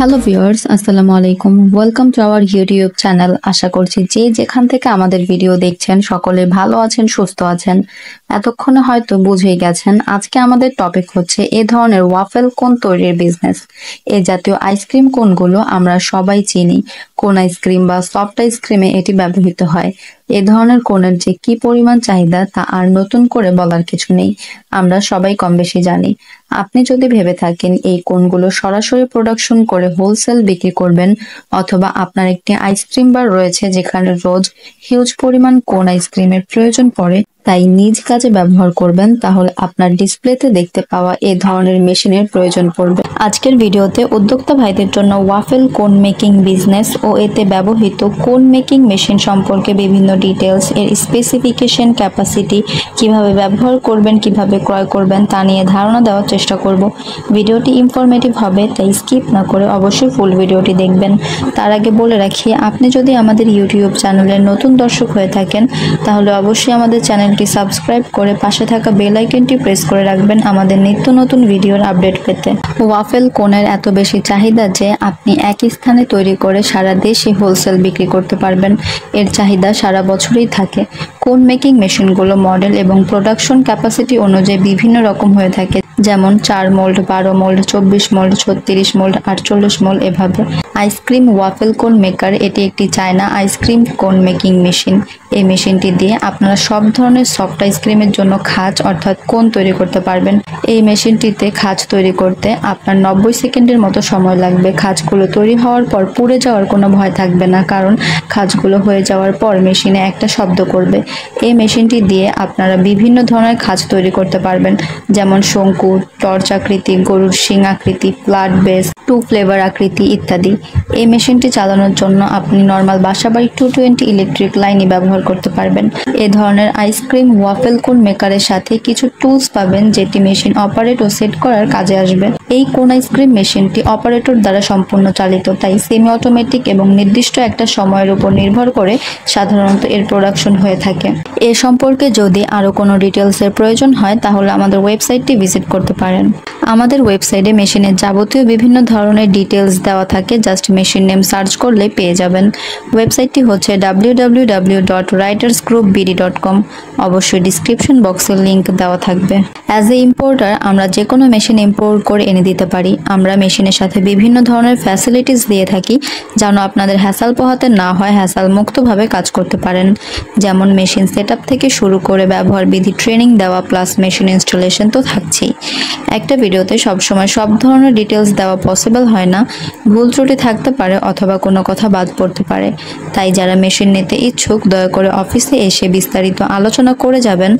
Hello viewers, আসসালামু আলাইকুম। Welcome to our YouTube channel. আশা করছি যে যেখান থেকে আমাদের ভিডিও দেখছেন সকলে ভালো আছেন, সুস্থ আছেন। এতক্ষণে হয়তো বুঝেই গেছেন আজকে আমাদের টপিক হচ্ছে এ ধরনের ওয়াফেল কোন তৈরির বিজনেস। এ জাতীয় আইসক্রিম কোনগুলো আমরা সবাই চিনি। কোন আইসক্রিম বা সফট আইসক্রিমে এটি ব্যবহৃত হয়। এ ধরনের কোনের যে কি পরিমাণ চাহিদা তা আর নতুন করে বলার কিছু নেই, আমরা সবাই কম বেশি জানি। আপনি যদি ভেবে থাকেন এই কোনগুলো সরাসরি প্রোডাকশন করে হোলসেল বিক্রি করবেন, অথবা আপনার একটি আইসক্রিম বার রয়েছে যেখানে রোজ হিউজ পরিমাণ কোন আইসক্রিমের প্রয়োজন পড়ে, তাই নিজ কাজে ব্যবহার করবেন, তাহলে আপনার ডিসপ্লেতে দেখতে পাওয়া এ ধরনের মেশিনের প্রয়োজন পড়বে। আজকের ভিডিওতে উদ্যোক্তা ভাইদের জন্য ওয়াফেল কোন মেকিং বিজনেস ও এতে ব্যবহৃত কোন মেকিং মেশিন সম্পর্কে বিভিন্ন ডিটেলস, এর স্পেসিফিকেশন, ক্যাপাসিটি, কিভাবে ব্যবহার করবেন, কিভাবে ক্রয় করবেন তা নিয়ে ধারণা দেওয়ার চেষ্টা করব। ভিডিওটি ইনফরমেটিভ হবে, তাই স্কিপ না করে অবশ্যই ফুল ভিডিওটি দেখবেন। তার আগে বলে রাখি, আপনি যদি আমাদের ইউটিউব চ্যানেলের নতুন দর্শক হয়ে থাকেন তাহলে অবশ্যই আমাদের চ্যানেলটি সাবস্ক্রাইব করে পাশে থাকা বেল আইকনটি প্রেস করে রাখবেন আমাদের নিত্য নতুন ভিডিওর আপডেট পেতে। ওয়াফেল কোনের এত বেশি চাহিদা যে আপনি একই স্থানে তৈরি করে সারা দেশে হোলসেল বিক্রি করতে পারবেন। এর চাহিদা সারা বছরই থাকে। কোন মেকিং মেশিনগুলো মডেল এবং প্রোডাকশন ক্যাপাসিটি অনুযায়ী বিভিন্ন রকম হয়ে থাকে, যেমন 4 mould, 12 mould, 24 mould, 36 mould, 48 mould এভাবে। আইসক্রিম ওয়াফেল কোন মেকার এটি একটি চায়না আইসক্রিম কোন মেকিং মেশিন। এই মেশিনটি দিয়ে আপনারা সব ধরনের সফট আইসক্রিমের জন্য খাঁজ অর্থাৎ কোন তৈরি করতে পারবেন। এই মেশিনটিতে খাঁজ তৈরি করতে আপনার 90 সেকেন্ডের মতো সময় লাগবে। খাঁজগুলো তৈরি হওয়ার পর পুড়ে যাওয়ার কোনো ভয় থাকবে না, কারণ খাঁজগুলো হয়ে যাওয়ার পর মেশিনে একটা শব্দ করবে। এই মেশিনটি দিয়ে আপনারা বিভিন্ন ধরনের খাঁজ তৈরি করতে পারবেন, যেমন শঙ্কু, টর্চ আকৃতি, গরুর শিং আকৃতি, ফ্ল্যাট বেস, 2 ফ্লেভার আকৃতি ইত্যাদি। এই মেশিনটি চালানোর জন্য আপনি নর্মাল বাসাবাড়ি 220 ইলেকট্রিক লাইনই ব্যবহার করতে পারবেন। এ ধরনের আইসক্রিম ওয়াফেল কোন মেকারের সাথে কিছু টুলস পাবেন যেটি মেশিন অপারেট ও সেট করার কাজে আসবে। এই কোন আইসক্রিম মেশিনটি অপারেটর দ্বারা সম্পূর্ণ চালিত, তাই সেমি অটোমেটিক এবং নির্দিষ্ট একটা সময়ের উপর নির্ভর করে সাধারণত এর প্রোডাকশন হয়ে থাকে। এ সম্পর্কে যদি আরো কোনো ডিটেলসের প্রয়োজন হয় তাহলে আমাদের ওয়েবসাইটটি ভিজিট করতে পারেন। আমাদের ওয়েবসাইটে মেশিনের যাবতীয় বিভিন্ন ধরনের ডিটেলস দেওয়া থাকে, জাস্ট মেশিন নেম সার্চ করলে পেয়ে যাবেন। ওয়েবসাইটটি হচ্ছে www.writersgroupbd.com। অবশ্যই ডিসক্রিপশন বক্সে লিংক দেওয়া থাকবে। অ্যাজ এ ইম্পোর্টার আমরা যে কোনো মেশিন ইম্পোর্ট করে এনে দিতে পারি। আমরা মেশিনের সাথে বিভিন্ন ধরনের ফ্যাসিলিটিস দিয়ে থাকি যেন আপনাদের হ্যাসাল পোহাতে না হয়, হ্যাসাল মুক্তভাবে কাজ করতে পারেন। যেমন মেশিন সেটআপ থেকে শুরু করে ব্যবহার বিধি ট্রেনিং দেওয়া, প্লাস মেশিন ইনস্টলেশন তো থাকছেই। একটা ভিডিওতে সবসময় সব ধরনের ডিটেলস দেওয়া পসিবল হয় না, ভুল ত্রুটি থাকতে পারে অথবা কোনো কথা বাদ পড়তে পারে। তাই যারা মেশিন নিতে ইচ্ছুক দয়া করে অফিসে এসে বিস্তারিত আলোচনা করে যাবেন,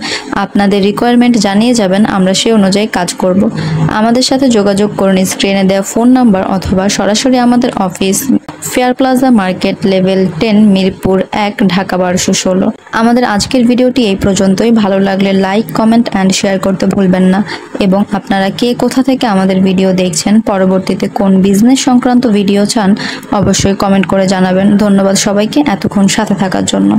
আপনাদের রিকোয়ারমেন্ট জানিয়ে যাবেন, আমরা সেই অনুযায়ী কাজ করব। আমাদের সাথে যোগাযোগ করুন স্ক্রিনে দেওয়া ফোন নাম্বার অথবা সরাসরি আমাদের office, fair plaza market, level 10, Mirpur 1, Dhaka 1216। আমাদের আজকের ভিডিওটি এই পর্যন্তই। ভালো লাগলে লাইক, কমেন্ট অ্যান্ড শেয়ার করতে ভুলবেন না, এবং আপনারা কে কোথা থেকে আমাদের ভিডিও দেখছেন, পরবর্তীতে কোন বিজনেস সংক্রান্ত ভিডিও চান অবশ্যই কমেন্ট করে জানাবেন। ধন্যবাদ সবাইকে এতক্ষণ সাথে থাকার জন্য।